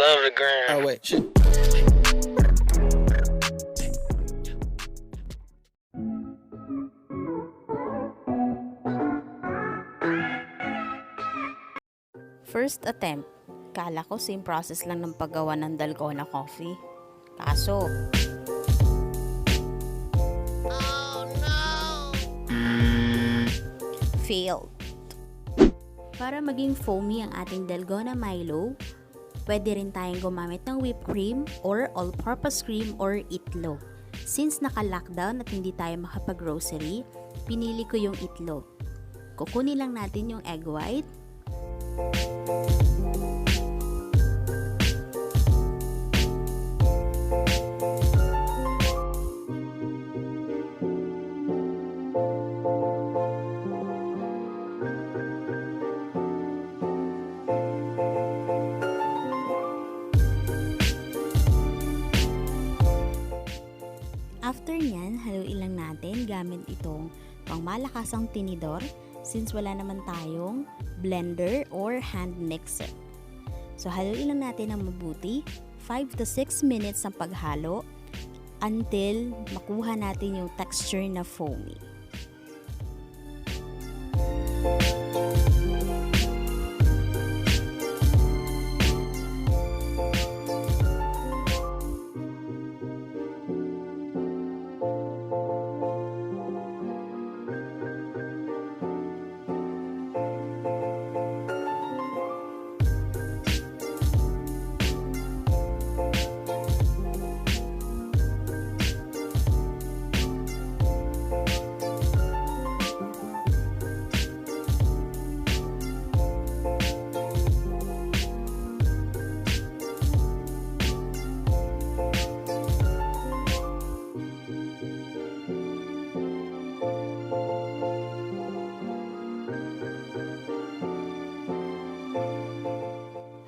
love the gram. Oh wait, shit. First attempt. Kala ko same process lang ng paggawa ng dalgona coffee. Kaso, failed. Para maging foamy ang ating dalgona Milo, pwede rin tayong gumamit ng whipped cream or all-purpose cream or itlog. Since naka-lockdown at hindi tayo makapag-grocery, pinili ko yung itlog. Kukunin lang natin yung egg white, after nyan, haluin lang natin gamit itong pangmalakasang tinidor since wala naman tayong blender or hand mixer. So, haluin lang natin ng mabuti, 5 to 6 minutes ang paghalo until makuha natin yung texture na foamy.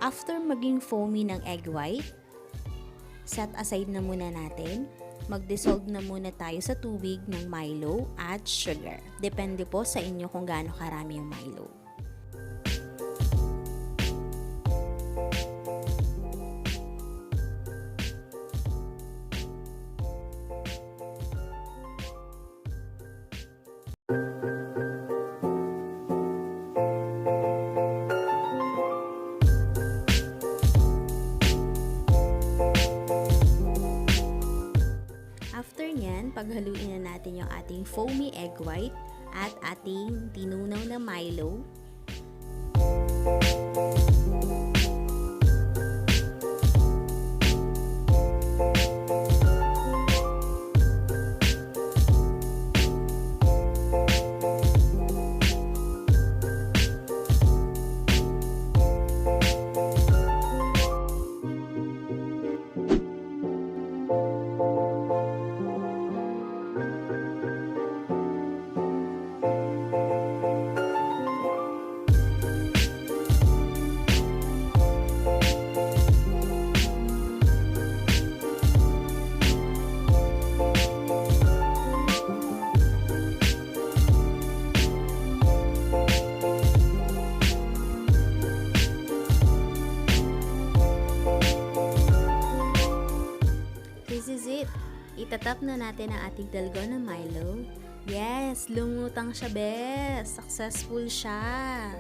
After maging foamy ng egg white, set aside na muna natin. Mag-dissolve na muna tayo sa tubig ng Milo at sugar. Depende po sa inyo kung gaano karami yung Milo. After nyan, paghaluin na natin yung ating foamy egg white at ating tinunaw na Milo. This is it. Itatap na natin ang ating dalgona Milo. Yes, lumutang siya, bes. Successful siya.